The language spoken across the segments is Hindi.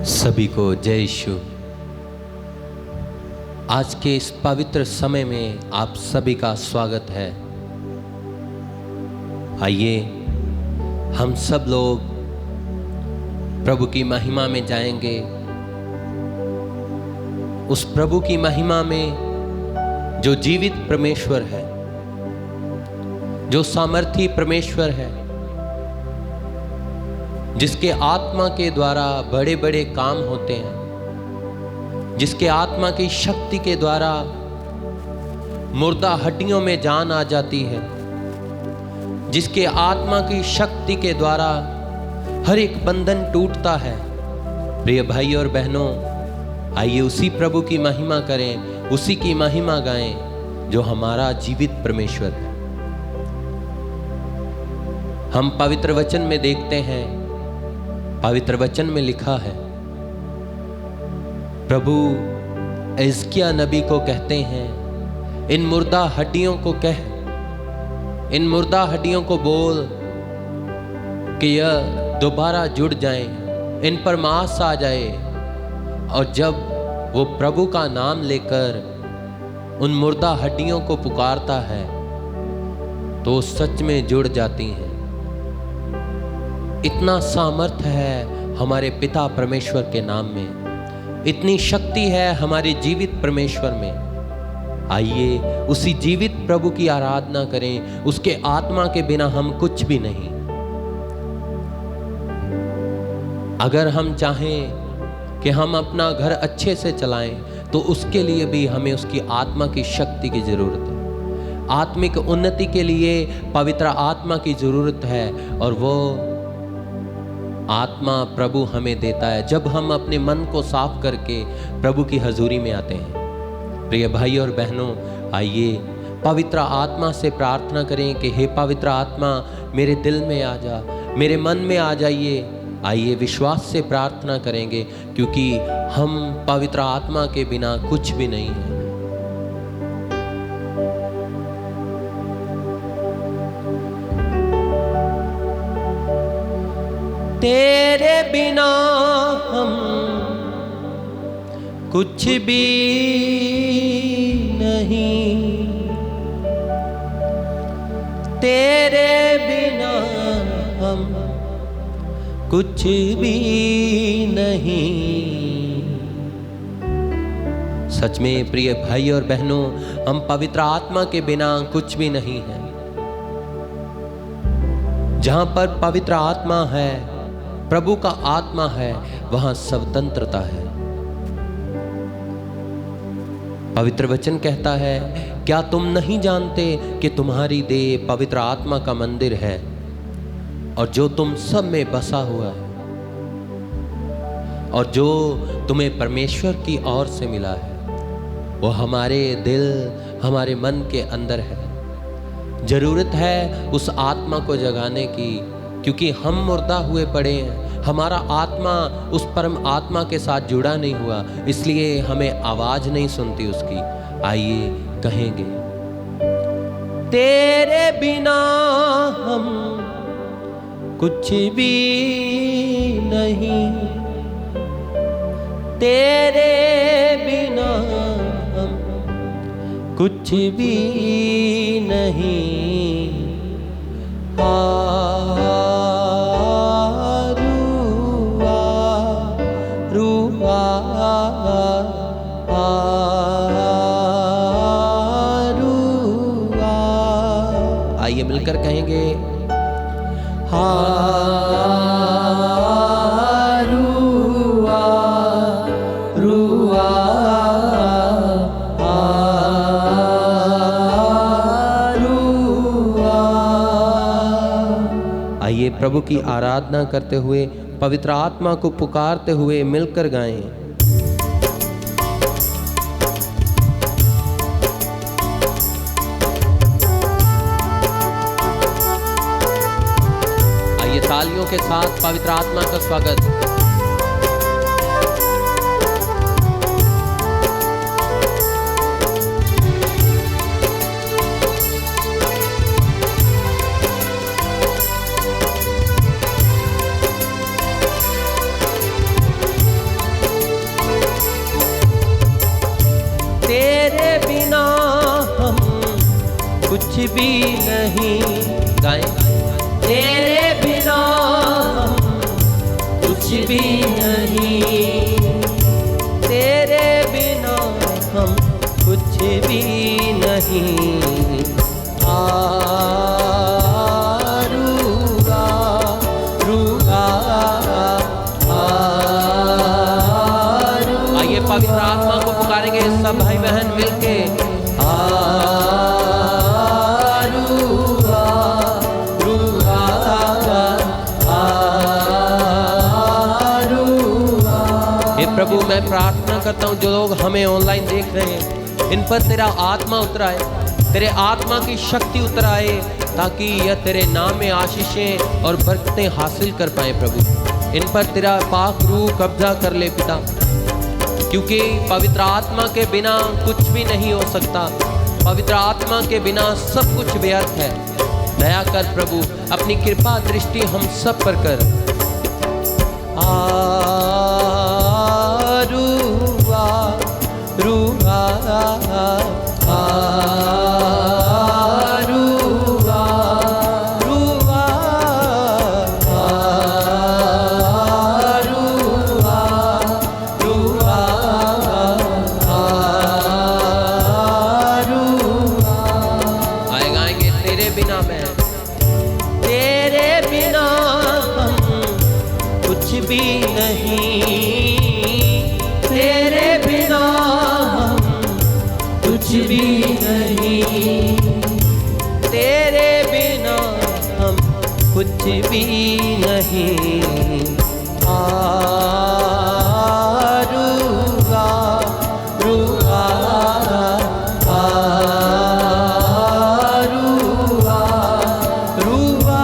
सभी को जय यीशु। आज के इस पवित्र समय में आप सभी का स्वागत है। आइए हम सब लोग प्रभु की महिमा में जाएंगे। उस प्रभु की महिमा में जो जीवित परमेश्वर है, जो सामर्थी परमेश्वर है, जिसके आत्मा के द्वारा बड़े बड़े काम होते हैं, जिसके आत्मा की शक्ति के द्वारा मुर्दा हड्डियों में जान आ जाती है, जिसके आत्मा की शक्ति के द्वारा हर एक बंधन टूटता है। प्रिय भाई और बहनों, आइए उसी प्रभु की महिमा करें, उसी की महिमा गाएं जो हमारा जीवित परमेश्वर है। हम पवित्र वचन में देखते हैं, पवित्र वचन में लिखा है, प्रभु हिजकिय्याह नबी को कहते हैं, इन मुर्दा हड्डियों को कह, इन मुर्दा हड्डियों को बोल कि यह दोबारा जुड़ जाएं, इन पर मांस आ जाए। और जब वो प्रभु का नाम लेकर उन मुर्दा हड्डियों को पुकारता है तो सच में जुड़ जाती हैं। इतना सामर्थ्य है हमारे पिता परमेश्वर के नाम में, इतनी शक्ति है हमारे जीवित परमेश्वर में। आइए उसी जीवित प्रभु की आराधना करें। उसके आत्मा के बिना हम कुछ भी नहीं। अगर हम चाहें कि हम अपना घर अच्छे से चलाएं तो उसके लिए भी हमें उसकी आत्मा की शक्ति की जरूरत है। आत्मिक उन्नति के लिए पवित्र आत्मा की जरूरत है, और वो आत्मा प्रभु हमें देता है जब हम अपने मन को साफ करके प्रभु की हजूरी में आते हैं। प्रिय भाई और बहनों, आइए पवित्र आत्मा से प्रार्थना करें कि हे पवित्र आत्मा मेरे दिल में आ जा, मेरे मन में आ जाइए। आइए विश्वास से प्रार्थना करेंगे, क्योंकि हम पवित्र आत्मा के बिना कुछ भी नहीं है। तेरे बिना हम कुछ भी नहीं, तेरे बिना हम कुछ भी नहीं। सच में प्रिय भाई और बहनों, हम पवित्र आत्मा के बिना कुछ भी नहीं हैं। जहां पर पवित्र आत्मा है, प्रभु का आत्मा है, वहां स्वतंत्रता है। पवित्र वचन कहता है, क्या तुम नहीं जानते कि तुम्हारी देह पवित्र आत्मा का मंदिर है और जो तुम सब में बसा हुआ है, और जो तुम्हें परमेश्वर की ओर से मिला है वो हमारे दिल, हमारे मन के अंदर है। जरूरत है उस आत्मा को जगाने की, क्योंकि हम मुर्दा हुए पड़े हैं। हमारा आत्मा उस परम आत्मा के साथ जुड़ा नहीं हुआ, इसलिए हमें आवाज नहीं सुनती उसकी। आइए कहेंगे, तेरे बिना हम कुछ भी नहीं, तेरे बिना हम कुछ भी नहीं। आइए मिलकर कहेंगे, आइए प्रभु की आराधना करते हुए, पवित्र आत्मा को पुकारते हुए मिलकर गाएं। आइए तालियों के साथ पवित्र आत्मा का स्वागत। भी नहीं। गाएं। तेरे बिना कुछ भी नहीं, तेरे बिना हम कुछ भी नहीं। रूगा रूगा। आइए पवित्र आत्मा को पुकारेंगे सब भाई बहन मिलके। प्रभु मैं प्रार्थना करता हूँ जो लोग हमें ऑनलाइन देख रहे हैं, इन पर तेरा आत्मा उतर आए, तेरे आत्मा की शक्ति उतर आए, ताकि यह तेरे नाम में आशीषें और बरकतें हासिल कर पाए। प्रभु इन पर तेरा पाक रूह कब्जा कर ले पिता, क्योंकि पवित्र आत्मा के बिना कुछ भी नहीं हो सकता। पवित्र आत्मा के बिना सब कुछ व्यर्थ है। दया कर प्रभु, अपनी कृपा दृष्टि हम सब पर कर। रूहा रूहा रूहा रूहा रूहा रूहा रूहा। आए गाएंगे तेरे बिना मैं, तेरे बिना हम कुछ भी नहीं, तेरे बिना हम कुछ भी नहीं, तेरे बिना हम कुछ भी नहीं। रूहा रूहा रूहा रूहा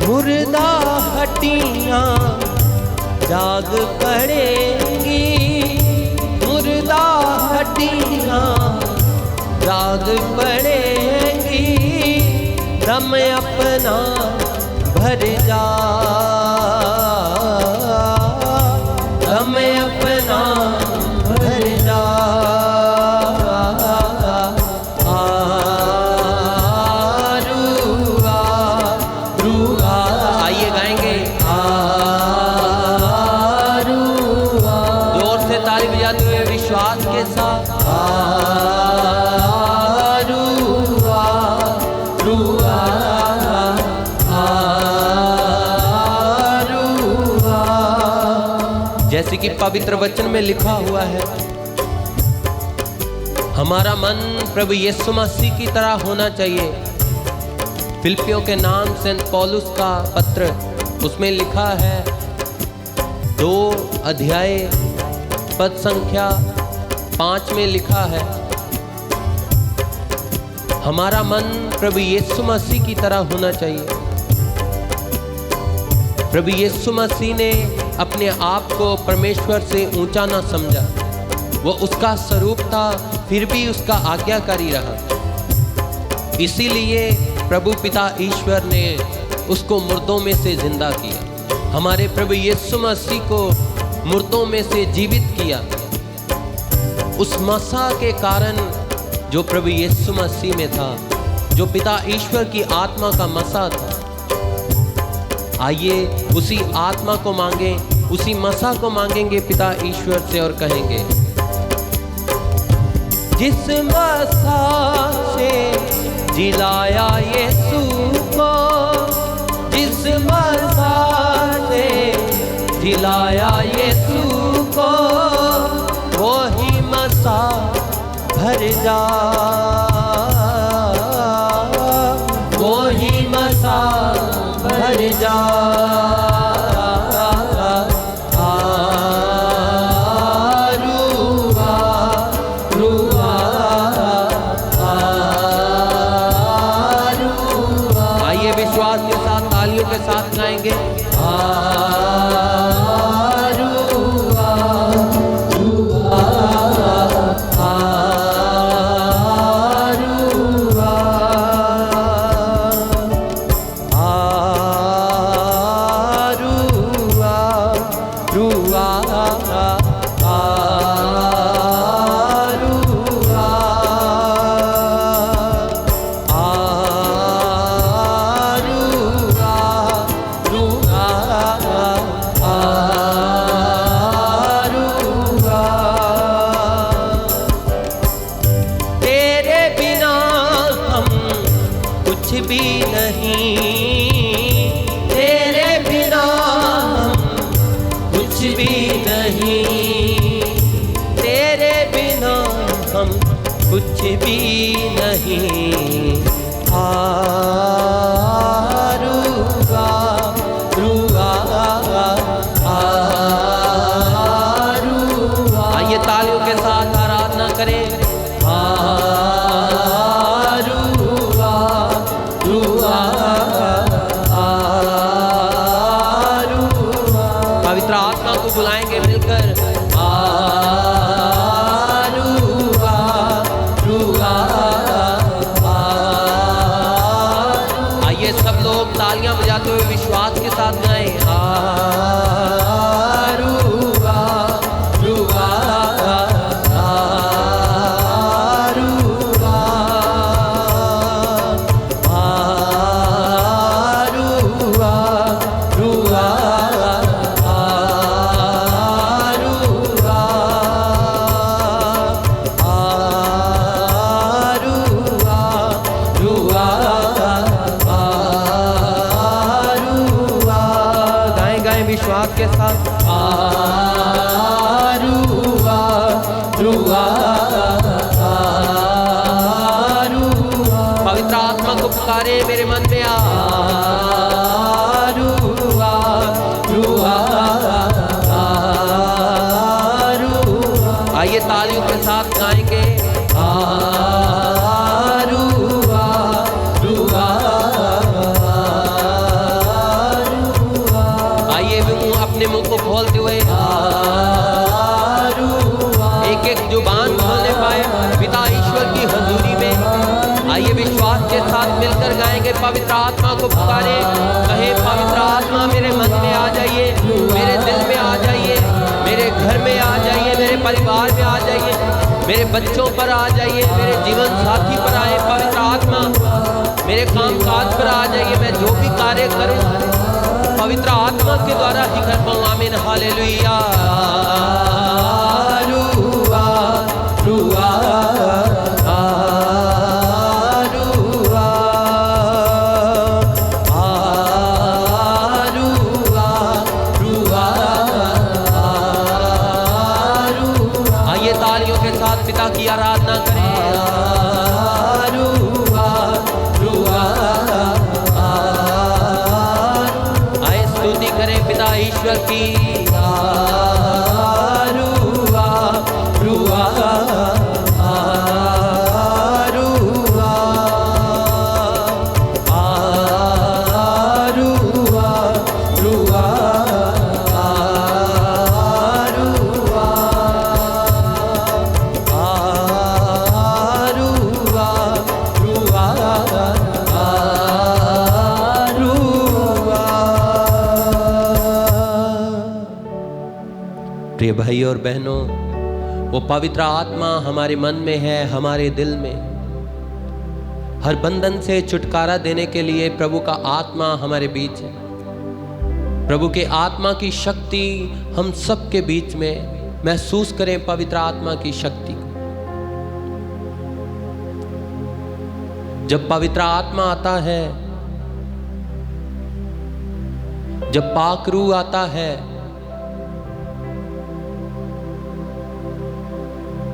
मुर्दा हड्डियां जाग पड़ेंगी, मुर्दा हड्डियां जाग पड़ेंगी, दम अपना भर जा, दम अपना भर जा। विश्वास के साथ रूहा रूहा रूहा। जैसे कि पवित्र वचन में लिखा हुआ है, हमारा मन प्रभु यीशु मसीह की तरह होना चाहिए। फिलिपियों के नाम सेंट पौलुस का पत्र, उसमें लिखा है 2 अध्याय पद संख्या 5 में लिखा है, हमारा मन प्रभु यीशु मसीह की तरह होना चाहिए। प्रभु यीशु मसीह ने अपने आप को परमेश्वर से ऊंचा ना समझा, वो उसका स्वरूप था, फिर भी उसका आज्ञाकारी रहा। इसीलिए प्रभु पिता ईश्वर ने उसको मुर्दों में से जिंदा किया। हमारे प्रभु यीशु मसीह को मुर्दों में से जीवित किया। उस मसा के कारण जो प्रभु यीशु मसीह में था, जो पिता ईश्वर की आत्मा का मसा था, आइए उसी आत्मा को मांगे, उसी मसा को मांगेंगे पिता ईश्वर से और कहेंगे, जिस मसा से जिलाया यीशु को, जिस मसा से जिलाया यीशु को, वही मसा भर जा, वही मसा भर जा। भी नहीं, तेरे बिना कुछ भी नहीं, तेरे बिना हम कुछ भी नहीं। रुआ रुआ रुआ। आइए तालियों के साथ आराधना करें। रुआ रुआ रुआ। पवित्र आत्मा को बुलाएंगे मिलकर। रुआ रुआ। आइए सब लोग तालियां बजाते हुए विश्वास के साथ गाएं। रुआ रुआ रुआ। रुआ रुआ विश्वास के साथ। रुआ रुआ रुआ। पवित्र आत्मा को पुकारे मेरे मन में। रुआ रुआ रुआ। आइए तालियों के साथ गाएंगे। रुआ रुआ। अपने मुंह को खोलते हुए एक एक जुबान खोलने पाए पिता ईश्वर की हजूरी में। आइए विश्वास के साथ मिलकर गाएंगे। पवित्र आत्मा को पुकारे, कहे पवित्र आत्मा मेरे मन में आ जाइए, मेरे दिल में आ जाइए, मेरे घर में आ जाइए, मेरे परिवार में आ जाइए, मेरे बच्चों पर आ जाइए, मेरे जीवन साथी पर आए। पवित्र आत्मा मेरे काम काज पर आ जाइए। मैं जो भी कार्य करूं पवित्र आत्मा के द्वारा ही कर पाऊं। आमीन हालेलुया। रुआ रुआ रुआ रुआ रुआ रुआ। आइए तालियों के साथ पिता की आराधना करें। रुआ रुआ। करें पिता ईश्वर की। रुआ रुआ रुआ रुआ रुआ प्रिय भाई और बहनों, वो पवित्र आत्मा हमारे मन में है, हमारे दिल में। हर बंधन से छुटकारा देने के लिए प्रभु का आत्मा हमारे बीच है। प्रभु के आत्मा की शक्ति हम सब के बीच में महसूस करें। पवित्र आत्मा की शक्ति को जब पवित्र आत्मा आता है, जब पाक रूह आता है,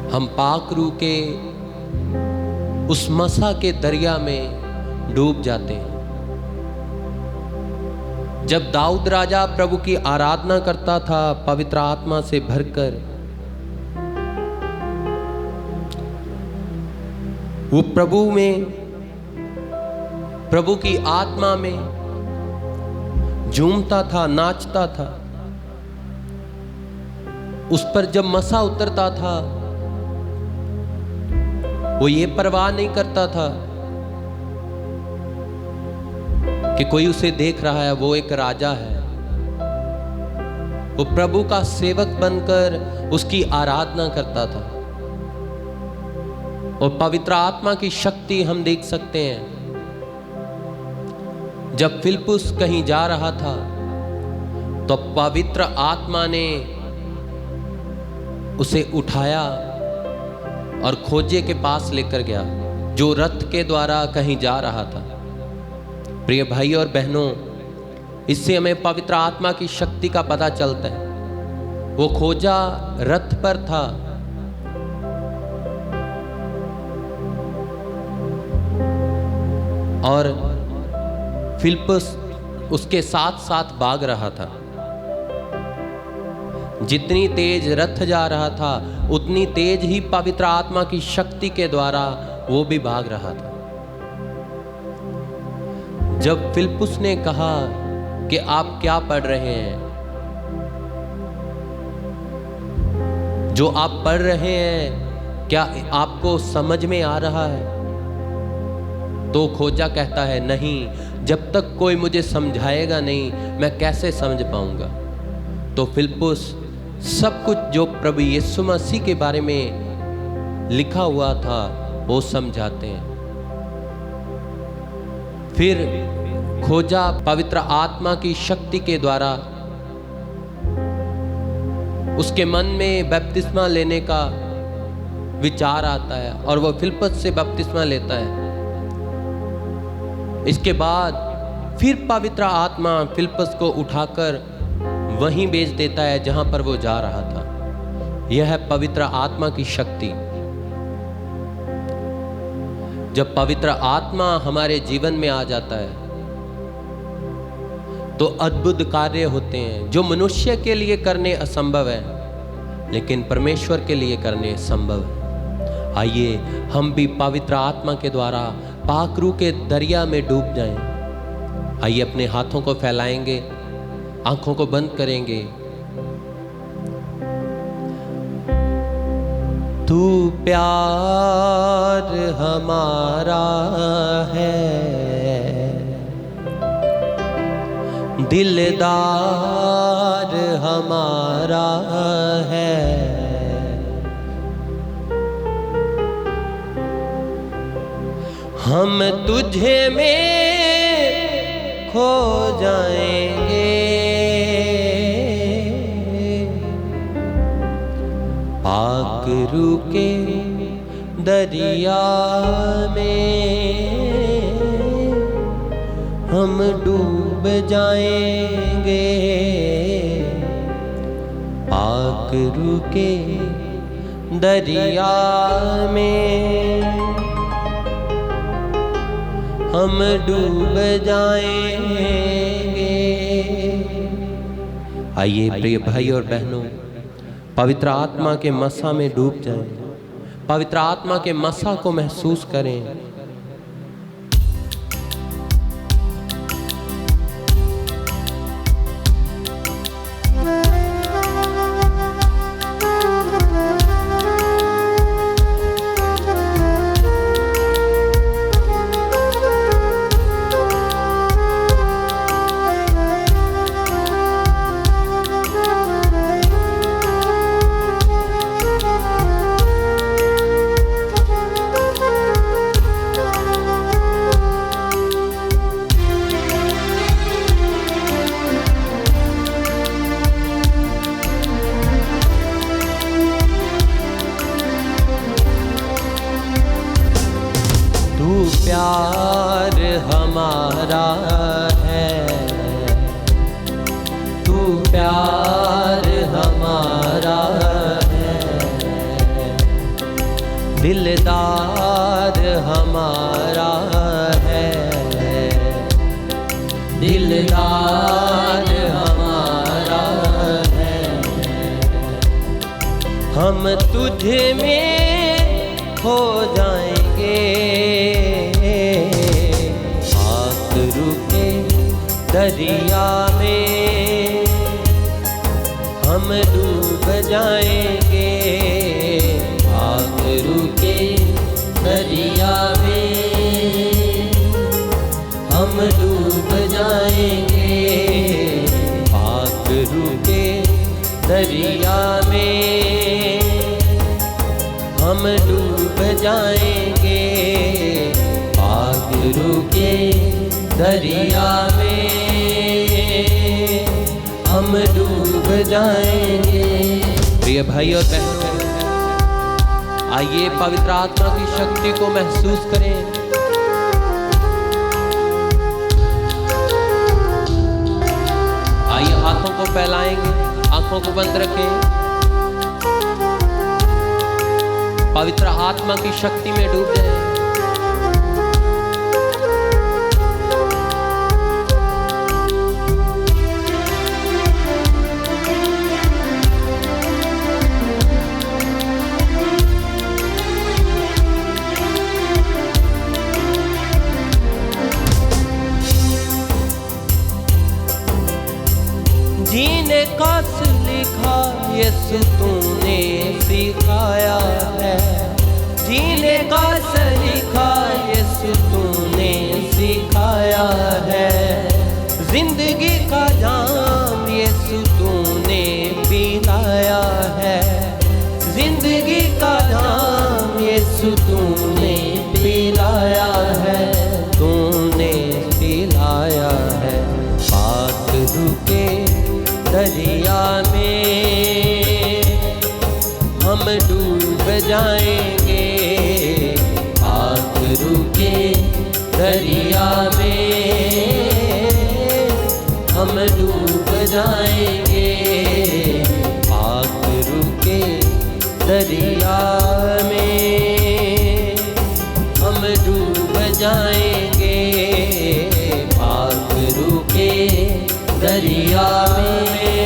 हम पाक रूह के उस मसा के दरिया में डूब जाते हैं। जब दाऊद राजा प्रभु की आराधना करता था पवित्र आत्मा से भरकर, वो प्रभु में, प्रभु की आत्मा में झूमता था, नाचता था। उस पर जब मसा उतरता था, वो ये परवाह नहीं करता था कि कोई उसे देख रहा है, वो एक राजा है। वो प्रभु का सेवक बनकर उसकी आराधना करता था। और पवित्र आत्मा की शक्ति हम देख सकते हैं। जब फिलिप्पुस कहीं जा रहा था तो पवित्र आत्मा ने उसे उठाया और खोजे के पास लेकर गया, जो रथ के द्वारा कहीं जा रहा था। प्रिय भाई और बहनों, इससे हमें पवित्र आत्मा की शक्ति का पता चलता है। वो खोजा रथ पर था, और फिलिप्पुस उसके साथ साथ भाग रहा था। जितनी तेज रथ जा रहा था उतनी तेज ही पवित्र आत्मा की शक्ति के द्वारा वो भी भाग रहा था। जब फिलिप्पुस ने कहा कि आप क्या पढ़ रहे हैं, जो आप पढ़ रहे हैं क्या आपको समझ में आ रहा है? तो खोजा कहता है, नहीं, जब तक कोई मुझे समझाएगा नहीं मैं कैसे समझ पाऊंगा। तो फिलिप्पुस सब कुछ जो प्रभु यीशु मसीह के बारे में लिखा हुआ था वो समझाते हैं। फिर खोजा पवित्र आत्मा की शक्ति के द्वारा उसके मन में बपतिस्मा लेने का विचार आता है और वह फिलिप्पुस से बपतिस्मा लेता है। इसके बाद फिर पवित्र आत्मा फिलिप्पुस को उठाकर वहीं भेज देता है जहां पर वो जा रहा था। यह है पवित्र आत्मा की शक्ति। जब पवित्र आत्मा हमारे जीवन में आ जाता है तो अद्भुत कार्य होते हैं जो मनुष्य के लिए करने असंभव है, लेकिन परमेश्वर के लिए करने संभव है। आइए हम भी पवित्र आत्मा के द्वारा पाकरू के दरिया में डूब जाएं। आइए अपने हाथों को फैलाएंगे, आंखों को बंद करेंगे। तू प्यार हमारा है, दिलदार हमारा है, हम तुझे में खो जाएंगे, पाकरू के दरिया में हम डूब जाएंगे, पाकरू के दरिया में हम डूब जाएंगे। आइए प्रिय भाई और बहनों, पवित्र आत्मा के मसा में डूब जाएं, पवित्र आत्मा के मसा को महसूस करें। प्यार हमारा है, तू प्यार हमारा है, दिलदार हमारा है, दिलदार हमारा है, हम तुझे में खो जाएंगे, पाकरू के दरिया में हम डूब जाएंगे, पाकरू के दरिया में हम डूब जाएंगे, पाकरू के दरिया में हम डूब जाएंगे, पाकरू के दरिया में हम डूब जाएंगे। प्रिय भाई और बहन, आइए पवित्र आत्मा की शक्ति को महसूस करें। फैलाएंगे, आंखों को बंद रखें, पवित्र आत्मा की शक्ति में डूब जाएं। जीने का सलीका यीशु तूने सिखाया है, जीने का सलीका यीशु तूने सिखाया है, जिंदगी का जाम यीशु तूने पिलाया है, जिंदगी का जाम यीशु तूने पिलाया है, तूने पिलाया है। पाक रुके दरिया में हम डूब जाएंगे, पाक रुके दरिया में हम डूब जाएंगे, पाक रुके दरिया में हम डूब जाएंगे, पाक रुके दरिया में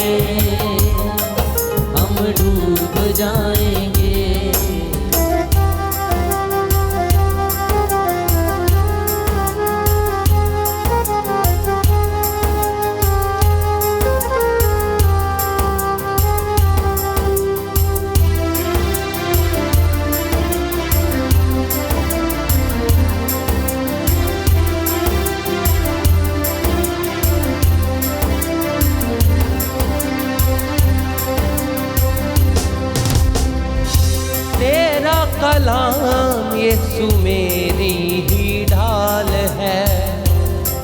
हम डूब जाएंगे। तेरा कलाम यीशु मेरी ही ढाल है,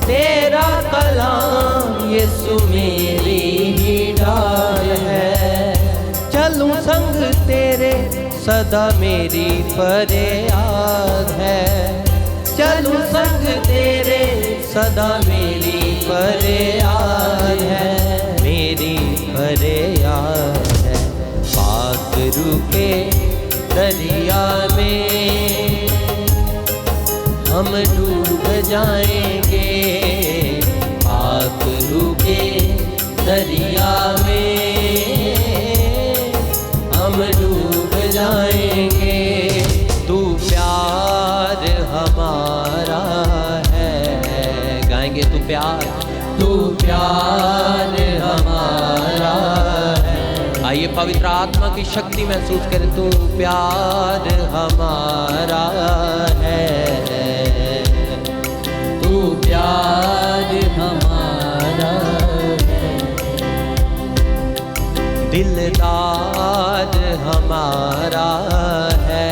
तेरा कलाम यीशु मेरी ही ढाल है, चलूं संग तेरे सदा मेरी फरियाद है, चलूं संग तेरे सदा मेरी फरियाद है, मेरी फरियाद है। पाक रुके दरिया में हम डूब जाएंगे, पाक रुके दरिया में हम डूब जाएंगे। तू प्यार हमारा है, गाएंगे तू प्यार हमारा है। आइए पवित्र आत्मा की शक्ति महसूस करें। तू प्यार हमारा है, तू प्यार हमारा है, दिलदार हमारा है,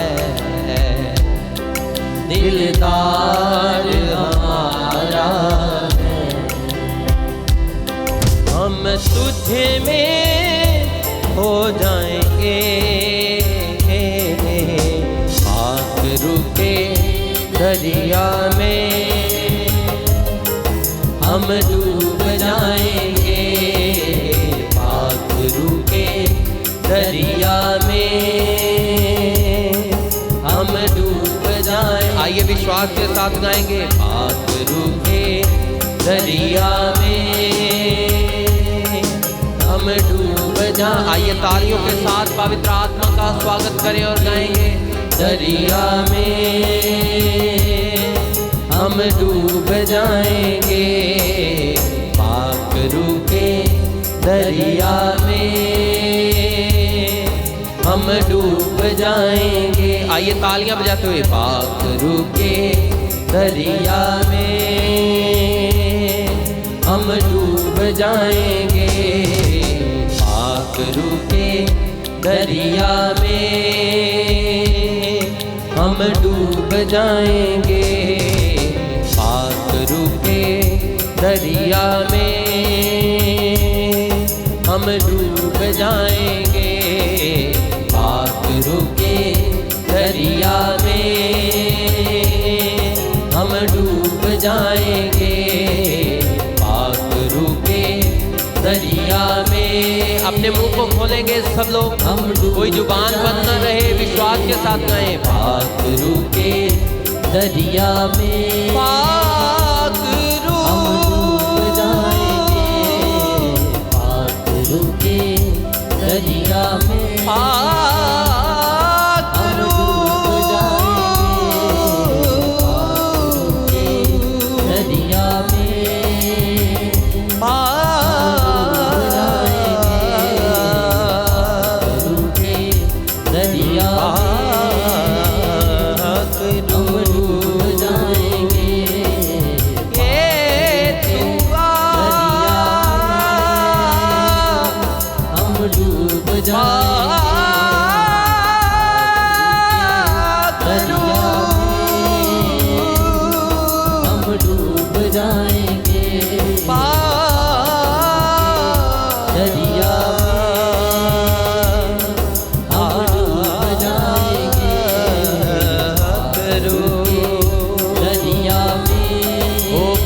दिलदार हमारा है। हम तुझे में हो जाएंगे, पाक रुके दरिया में हम डूब जाएंगे, पाक रुके दरिया में हम डूब जाएंगे। आइए विश्वास के साथ गाएंगे, पाक रुके दरिया में हम डूब जा। आइए तालियों के साथ पवित्र आत्मा का स्वागत करें और गाएंगे, दरिया में हम डूब जाएंगे, पाक रुके दरिया में हम डूब जाएंगे। आइए तालियां बजाते हुए, पाक रुके दरिया में हम डूब जाएंगे, पाक रुके दरिया में हम डूब जाएंगे, पाक रुके दरिया में हम डूब जाएंगे, पाक रुके दरिया में हम डूब जाएंगे, पाक रुके दरिया में बोलेंगे सब लोग, कोई जुबान बंद न रहे, विश्वास के साथ कहें। पाखरू के दरिया में पाखरू हम डूब जाएंगे, पाखरू के दरिया में पाखरू दरिया में दरिया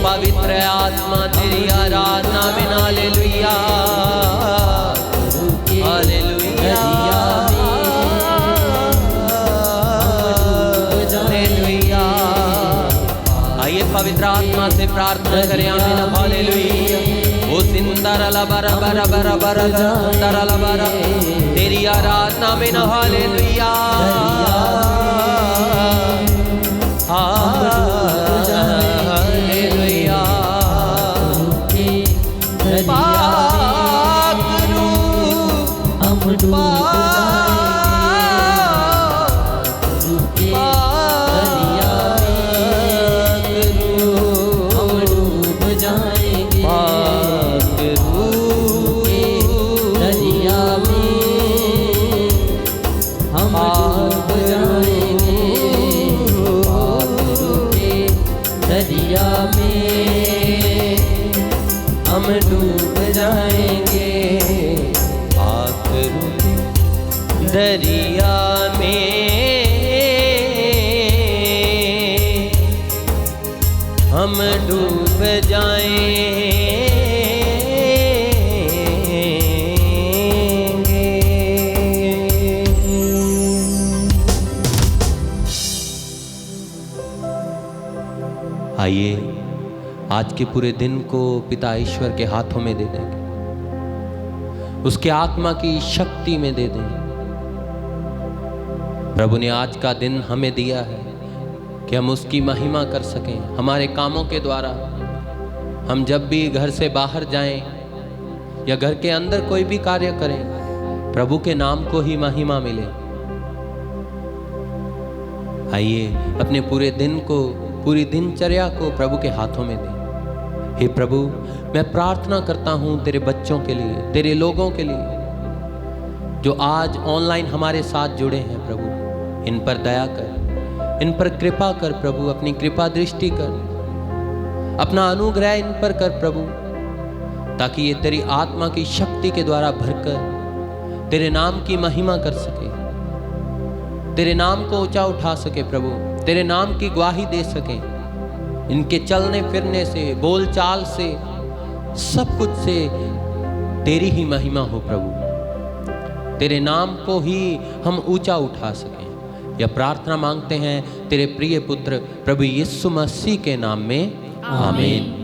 पवित्र आत्मा तेरी आराधना में हालेलुया हालेलुया हालेलुया। आइए पवित्र आत्मा से प्रार्थना करें। आमीन हालेलुया। ओ सिंदर लबरा बरा बरा बरा सिंदर लबरा तेरी आराधना में हालेलुया हालेलुया। पाखरू हम डूब जाएंगे, दरिया में हम डूब जाएंगे, पाखरू के दरिया में हम डूब जाएंगे, पाखरू दरिया में हम डूब जाएंगे। आइए आज के पूरे दिन को पिता ईश्वर के हाथों में दे देंगे, उसके आत्मा की शक्ति में दे देंगे। प्रभु ने आज का दिन हमें दिया है कि हम उसकी महिमा कर सकें हमारे कामों के द्वारा। हम जब भी घर से बाहर जाएं या घर के अंदर कोई भी कार्य करें, प्रभु के नाम को ही महिमा मिले। आइए अपने पूरे दिन को, पूरी दिनचर्या को प्रभु के हाथों में दें। हे प्रभु, मैं प्रार्थना करता हूं तेरे बच्चों के लिए, तेरे लोगों के लिए जो आज ऑनलाइन हमारे साथ जुड़े हैं। प्रभु इन पर दया कर, इन पर कृपा कर प्रभु, अपनी कृपा दृष्टि कर, अपना अनुग्रह इन पर कर प्रभु, ताकि ये तेरी आत्मा की शक्ति के द्वारा भरकर तेरे नाम की महिमा कर सके, तेरे नाम को ऊंचा उठा सके प्रभु, तेरे नाम की गवाही दे सके। इनके चलने फिरने से, बोलचाल से, सब कुछ से तेरी ही महिमा हो प्रभु, तेरे नाम को ही हम ऊंचा उठा सकें। यह प्रार्थना मांगते हैं तेरे प्रिय पुत्र प्रभु यीशु मसीह के नाम में, आमीन।